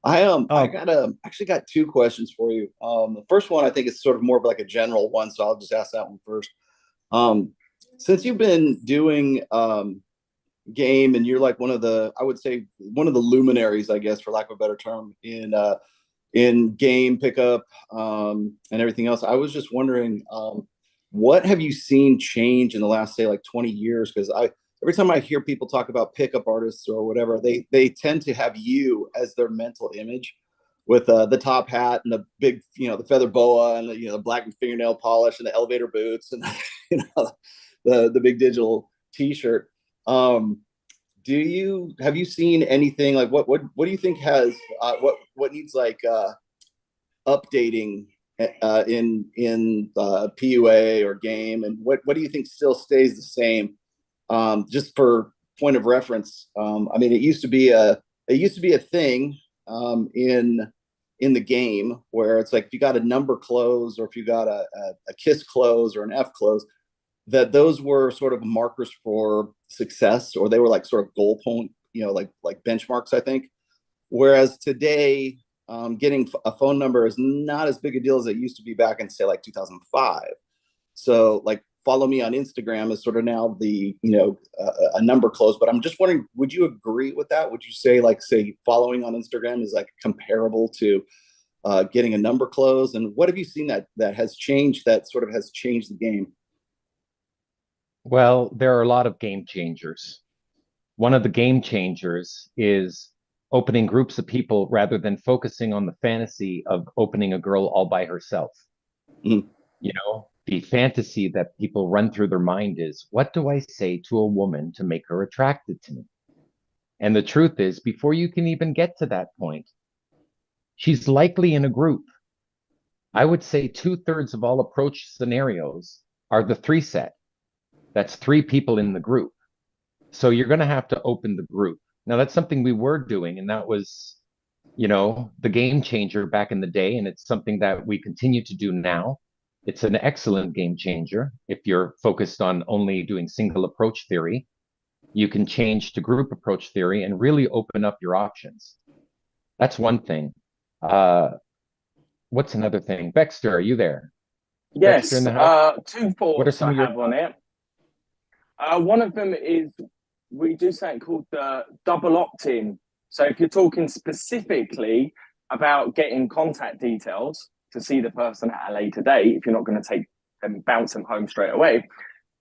I actually got two questions for you. The first one I think is sort of more of like a general one, so I'll just ask that one first. Um, since you've been doing game and you're like one of the, I would say one of the luminaries, I guess, for lack of a better term, in game pickup and everything else. I was just wondering, what have you seen change in the last, say, like 20 years? Because I every time I hear people talk about pickup artists or whatever, they tend to have you as their mental image with the top hat and the big, the feather boa and the black fingernail polish and the elevator boots and the big digital T-shirt. Have you seen anything like what do you think has what needs like updating in PUA or game, and what do you think still stays the same? Just for point of reference, I mean, it used to be a thing in the game where it's like if you got a number close or if you got a kiss close or an F close, that those were sort of markers for success, or they were like sort of goal point, like benchmarks, I think. Whereas today, getting a phone number is not as big a deal as it used to be back in, say, like 2005. So like follow me on Instagram is sort of now a number close. But I'm just wondering, would you agree with that? Would you say following on Instagram is like comparable to getting a number close? And what have you seen that has changed, that sort of has changed the game? Well, there are a lot of game changers. One of the game changers is opening groups of people rather than focusing on the fantasy of opening a girl all by herself. Mhm. The fantasy that people run through their mind is, what do I say to a woman to make her attracted to me? And the truth is, before you can even get to that point, she's likely in a group. I would say 2/3 of all approach scenarios are the three set. That's three people in the group. So you're going to have to open the group. Now, that's something we were doing, and that was, the game changer back in the day. And it's something that we continue to do now. It's an excellent game changer. If you're focused on only doing single approach theory, you can change to group approach theory and really open up your options. That's one thing. What's another thing? Baxter, are you there? Baxter in Yes, the house? two What are thoughts some I of your have on it. One of them is we do something called the double opt-in. So if you're talking specifically about getting contact details to see the person at a later date, if you're not going to take them, bounce them home straight away,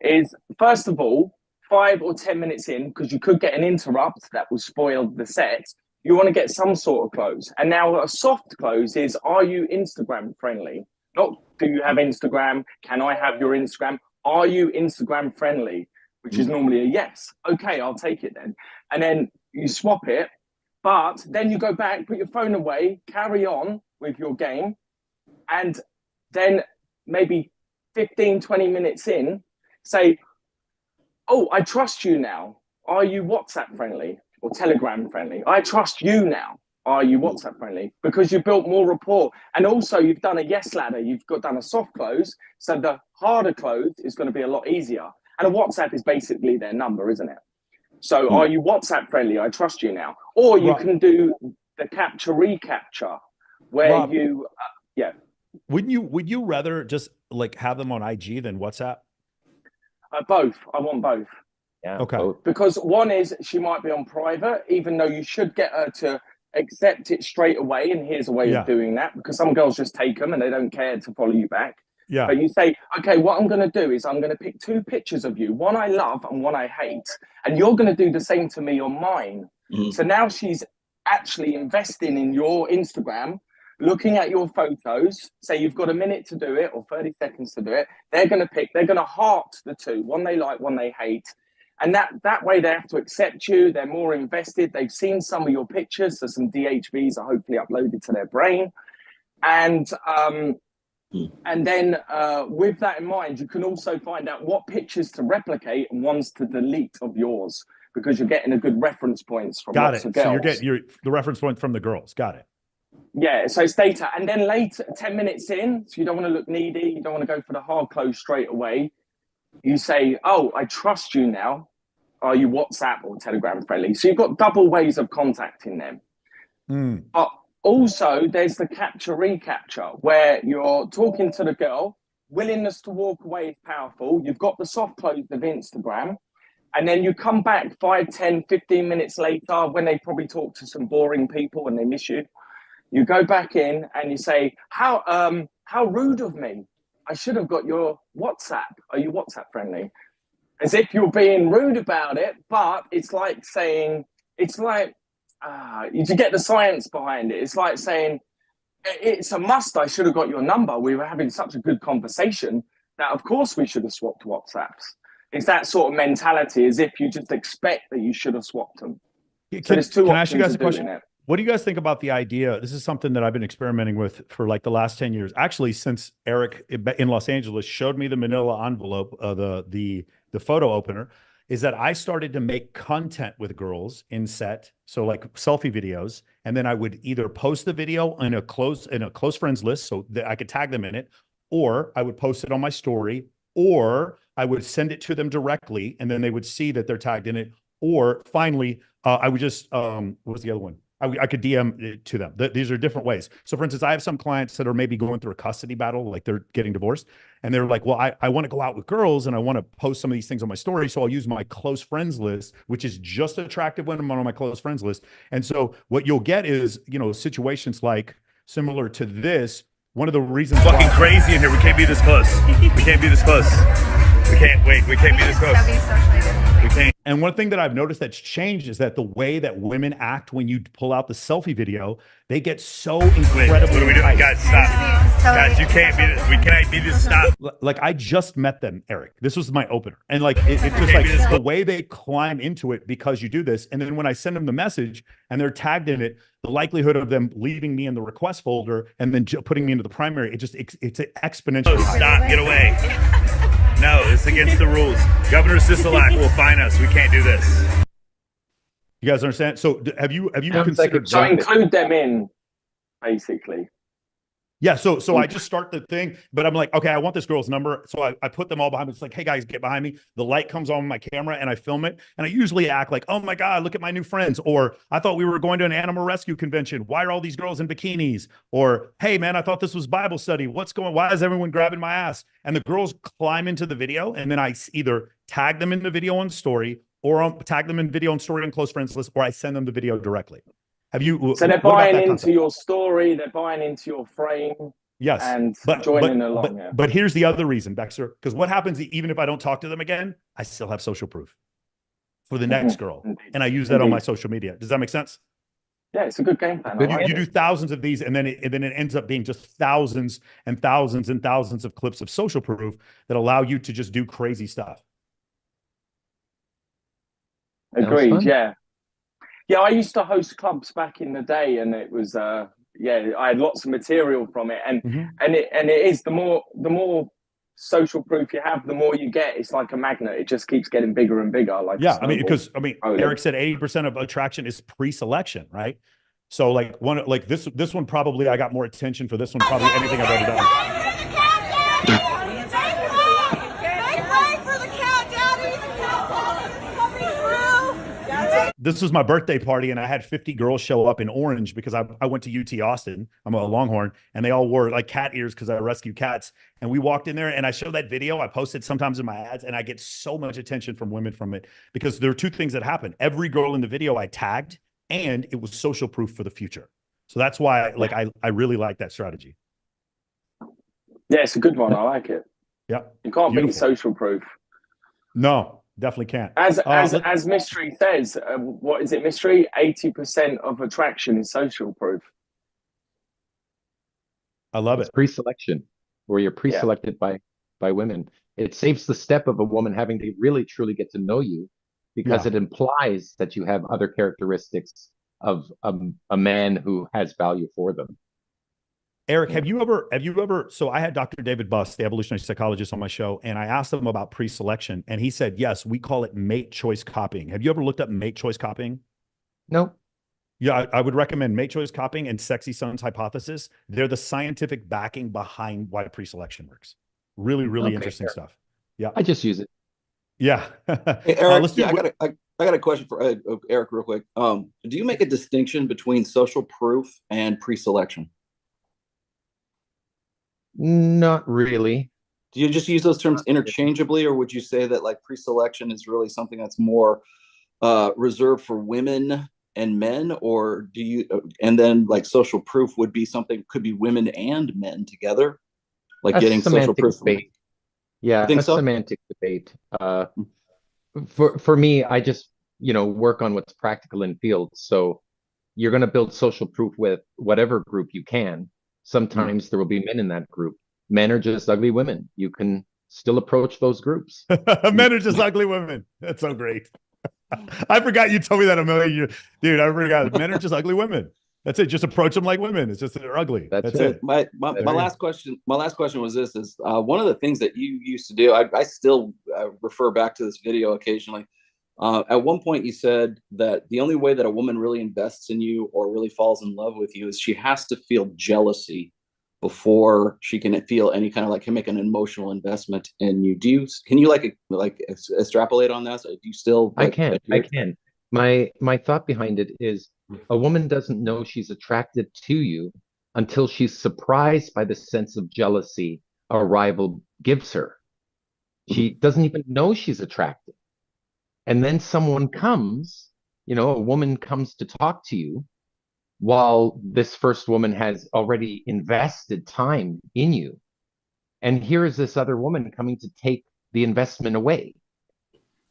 is first of all, 5 or 10 minutes in, because you could get an interrupt that will spoil the set, you want to get some sort of close. And now a soft close is, are you Instagram friendly? Not do you have Instagram? Can I have your Instagram? Are you Instagram friendly? Which is normally a yes. Okay, I'll take it then. And then you swap it, but then you go back, put your phone away, carry on with your game. And then maybe 15, 20 minutes in, say, oh, I trust you now. Are you WhatsApp friendly or Telegram friendly? I trust you now. Are you WhatsApp friendly? Because you built more rapport. And also you've done a yes ladder. You've done a soft close. So the harder close is going to be a lot easier. And a WhatsApp is basically their number, isn't it? So are you WhatsApp friendly? I trust you now. Or you can do the capture recapture where Rob, yeah. Would you rather just like have them on IG than WhatsApp? Both. I want both. Yeah. Okay. Both. Because one is she might be on private, even though you should get her to accept it straight away. And here's a way of doing that, because some girls just take them and they don't care to follow you back. Yeah. But you say, okay, what I'm going to do is I'm going to pick two pictures of you, one I love and one I hate. And you're going to do the same to me on mine. Mm-hmm. So now she's actually investing in your Instagram, looking at your photos. Say you've got a minute to do it or 30 seconds to do it. They're going to heart the two, one they like, one they hate. And that way they have to accept you. They're more invested. They've seen some of your pictures. So some DHVs are hopefully uploaded to their brain. And then with that in mind, you can also find out what pictures to replicate and ones to delete of yours, because you're getting a good reference points from lots of girls. So you're getting the reference point from the girls. Got it. Yeah, so it's data. And then later, 10 minutes in, so you don't want to look needy, you don't want to go for the hard close straight away. You say, oh, I trust you now. Are you WhatsApp or Telegram friendly? So you've got double ways of contacting them. But Also, there's the capture recapture where you're talking to the girl. Willingness to walk away is powerful. You've got the soft close of Instagram, and then you come back 5, 10, 15 minutes later when they probably talk to some boring people and they miss you. You go back in and you say, how rude of me. I should have got your WhatsApp. Are you WhatsApp friendly? As if you're being rude about it, but it's like saying, it's like, you get the science behind it. It's like saying, it's a must. I should have got your number. We were having such a good conversation that, of course, we should have swapped WhatsApps. It's that sort of mentality, as if you just expect that you should have swapped them. Can I ask you guys a question? What do you guys think about the idea? This is something that I've been experimenting with for like the last 10 years. Actually, since Eric in Los Angeles showed me the manila envelope, the photo opener, is that I started to make content with girls in set. So like selfie videos. And then I would either post the video in a close friends list so that I could tag them in it, or I would post it on my story, or I would send it to them directly and then they would see that they're tagged in it. Or finally, I would just, what was the other one? I could DM it to them. These are different ways. So for instance, I have some clients that are maybe going through a custody battle, like they're getting divorced. And they're like, well, I want to go out with girls and I want to post some of these things on my story. So I'll use my close friends list, which is just attractive women on my close friends list. And so what you'll get is, you know, situations like similar to this. One of the reasons fucking crazy in here. We can't be this close. We can't be this close. We can't wait. We can't be this close. We can't. And one thing that I've noticed that's changed is that the way that women act when you pull out the selfie video, they get so incredibly. Wait, what are we doing? Guys, stop. Guys, you can't be this. We can't be this. Stop. Like I just met them, Eric. This was my opener. And like, it's just like the way they climb into it because you do this. And then when I send them the message and they're tagged in it, the likelihood of them leaving me in the request folder and then putting me into the primary, it's exponentially high. Stop, get away. No, it's against the rules. Governor Sisolak will fine us. We can't do this. You guys understand? So have you considered? So include them in, basically. Yeah, so I just start the thing, but I'm like, okay, I want this girl's number. So I put them all behind me. It's like, hey guys, get behind me. The light comes on my camera and I film it. And I usually act like, oh my God, look at my new friends. Or I thought we were going to an animal rescue convention. Why are all these girls in bikinis? Or, hey man, I thought this was Bible study. Why is everyone grabbing my ass? And the girls climb into the video and then I either tag them in the video on story or tag them in video on story on close friends list, or I send them the video directly. Have you? So they're buying into your story, they're buying into your frame. Yes, and joining along. But here's the other reason, Baxter, because what happens even if I don't talk to them again, I still have social proof for the next girl, and I use that on my social media. Does that make sense? Yeah, it's a good game plan. You do thousands of these, and then it ends up being just thousands and thousands and thousands of clips of social proof that allow you to just do crazy stuff. Agreed. Yeah. Yeah, I used to host clubs back in the day, and it was I had lots of material from it, and it is the more social proof you have, the more you get. It's like a magnet; it just keeps getting bigger and bigger. Like because Eric said 80% of attraction is pre-selection, right? So like this one probably I got more attention for this one probably anything I've ever done. This was my birthday party and I had 50 girls show up in orange because I went to UT Austin. I'm a Longhorn, and they all wore like cat ears because I rescue cats. And we walked in there and I showed that video. I posted sometimes in my ads, and I get so much attention from women from it because there are two things that happen. Every girl in the video I tagged, and it was social proof for the future. So that's why I really like that strategy. Yeah, it's a good one. I like it. Yeah. You can't beat social proof. No. Definitely can't. As Mystery says, what is it, Mystery? 80% of attraction is social proof. I love it. Pre-selection, where you're pre-selected by women. It saves the step of a woman having to really truly get to know you, because it implies that you have other characteristics of a man who has value for them. Eric, have you ever, so I had Dr. David Buss, the evolutionary psychologist, on my show, and I asked him about pre-selection, and he said, yes, we call it mate choice copying. Have you ever looked up mate choice copying? No. Yeah, I would recommend mate choice copying and Sexy Son's hypothesis. They're the scientific backing behind why pre-selection works. Really, really interesting stuff. Yeah. I just use it. Yeah. Hey, Eric, I got a question for Eric real quick. Do you make a distinction between social proof and pre-selection? Not really. Do you just use those terms interchangeably, or would you say that like pre-selection is really something that's more reserved for women and men, or do you, and then like social proof would be something, could be women and men together, like A getting social semantic proof? debate. Yeah, You think a so? semantic debate. For me, I just, work on what's practical in fields. So you're going to build social proof with whatever group you can. Sometimes there will be men in that group. Men are just ugly women. You can still approach those groups. Men are just ugly women. That's so great. I forgot you told me that a million years. Dude, I forgot. Men are just ugly women. That's it. Just approach them like women. It's just that they're ugly. That's it. My last question. My last question was this: is one of the things that you used to do. I still refer back to this video occasionally. At one point, you said that the only way that a woman really invests in you or really falls in love with you is she has to feel jealousy before she can feel any kind of like can make an emotional investment in you. Can you like extrapolate on that? So do you still I can. My thought behind it is a woman doesn't know she's attracted to you until she's surprised by the sense of jealousy a rival gives her. She doesn't even know she's attracted. And then someone comes, a woman comes to talk to you while this first woman has already invested time in you. And here is this other woman coming to take the investment away.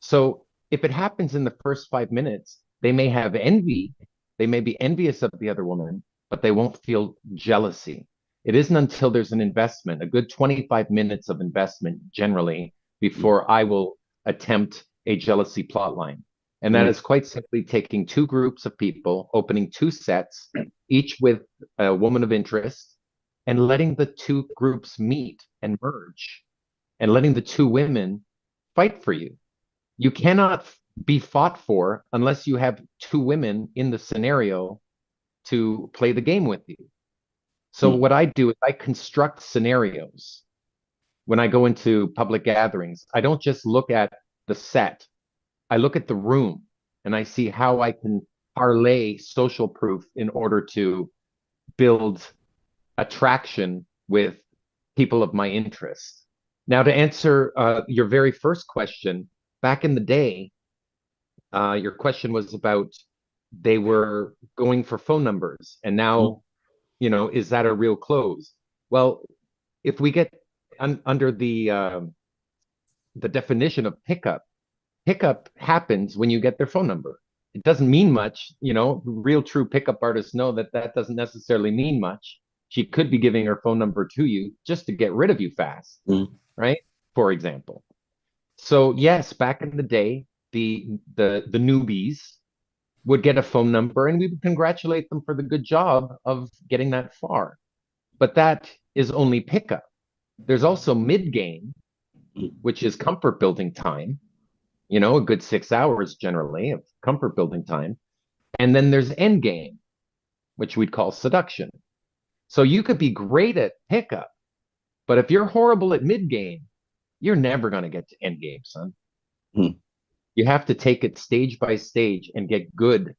So if it happens in the first 5 minutes, they may have envy. They may be envious of the other woman, but they won't feel jealousy. It isn't until there's an investment, a good 25 minutes of investment generally, before I will attempt a jealousy plot line. And that is quite simply taking two groups of people, opening two sets, each with a woman of interest, and letting the two groups meet and merge, and letting the two women fight for you. You cannot be fought for unless you have two women in the scenario to play the game with you. So what I do is I construct scenarios. When I go into public gatherings, I don't just look at the set. I look at the room and I see how I can parlay social proof in order to build attraction with people of my interest. Now, to answer your very first question, back in the day, your question was about they were going for phone numbers, and now, is that a real close? Well, if we get under the definition of pickup happens when you get their phone number. It doesn't mean much, real true pickup artists know that doesn't necessarily mean much. She could be giving her phone number to you just to get rid of you fast, right? For example. So yes, back in the day, the newbies would get a phone number and we would congratulate them for the good job of getting that far. But that is only pickup. There's also mid-game, which is comfort building time, a good 6 hours generally of comfort building time. And then there's end game, which we'd call seduction. So you could be great at pickup, but if you're horrible at mid game, you're never going to get to end game, son. You have to take it stage by stage and get good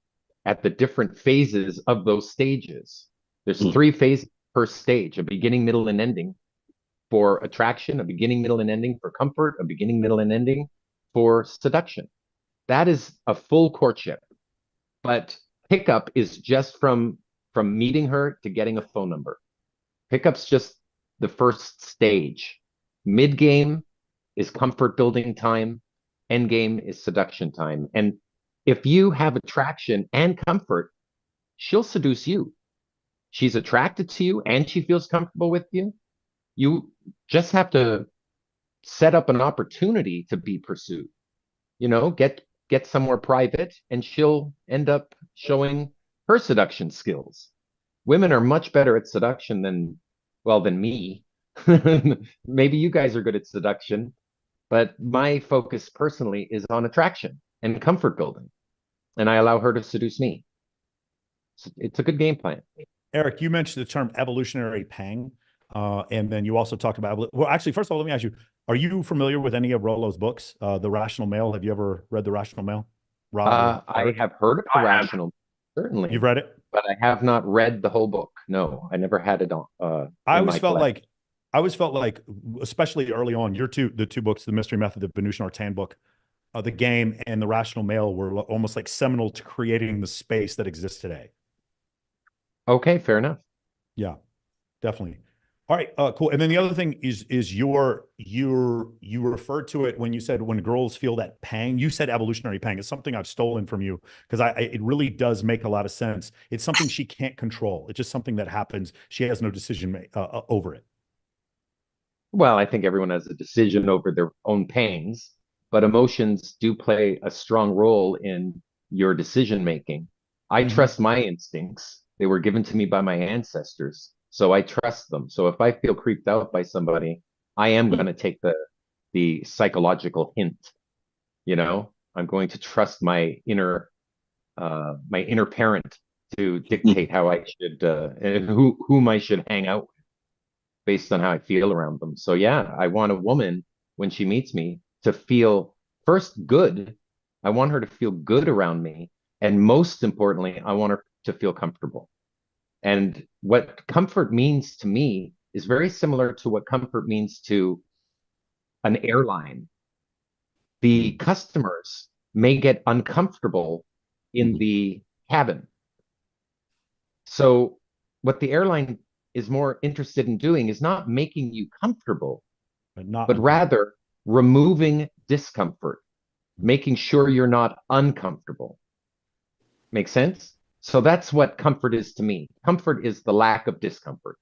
at the different phases of those stages. There's 3 phases per stage: a beginning, middle, and ending for attraction, a beginning, middle, and ending for comfort, a beginning, middle, and ending for seduction. That is a full courtship. But pickup is just from meeting her to getting a phone number. Pickup's just the first stage. Mid game is comfort building time. End game is seduction time. And if you have attraction and comfort, she'll seduce you. She's attracted to you and she feels comfortable with you. You just have to set up an opportunity to be pursued. Get somewhere private and she'll end up showing her seduction skills. Women are much better at seduction than me. Maybe you guys are good at seduction, but my focus personally is on attraction and comfort building. And I allow her to seduce me. It's a good game plan. Eric, you mentioned the term evolutionary pang. And then you also talked about, well, actually, first of all, let me ask you, are you familiar with any of Rollo's books, The Rational Male? Have you ever read The Rational Male? Rob? I have heard of the I have. rational, certainly, You've read it? but I have not read the whole book. No, I never had it on. I in always my felt collection. like, especially early on, the two books, The Mystery Method, the Venusian Sartain book, The Game, and The Rational Male were almost like seminal to creating the space that exists today. Okay, fair enough. Yeah, definitely. All right, cool. And then the other thing is you referred to it when you said when girls feel that pang. You said evolutionary pang. It's something I've stolen from you because it really does make a lot of sense. It's something she can't control. It's just something that happens. She has no decision over it. Well, I think everyone has a decision over their own pains, but emotions do play a strong role in your decision making. I trust my instincts. They were given to me by my ancestors, so I trust them. So if I feel creeped out by somebody, I am going to take the psychological hint. You know, I'm going to trust my inner parent to dictate how I should and whom I should hang out based on how I feel around them. So yeah, I want a woman when she meets me to feel first good. I want her to feel good around me. And most importantly, I want her to feel comfortable. And what comfort means to me is very similar to what comfort means to an airline. The customers may get uncomfortable in the cabin. So what the airline is more interested in doing is not making you comfortable, but rather removing discomfort, making sure you're not uncomfortable. Make sense? So that's what comfort is to me. Comfort is the lack of discomfort.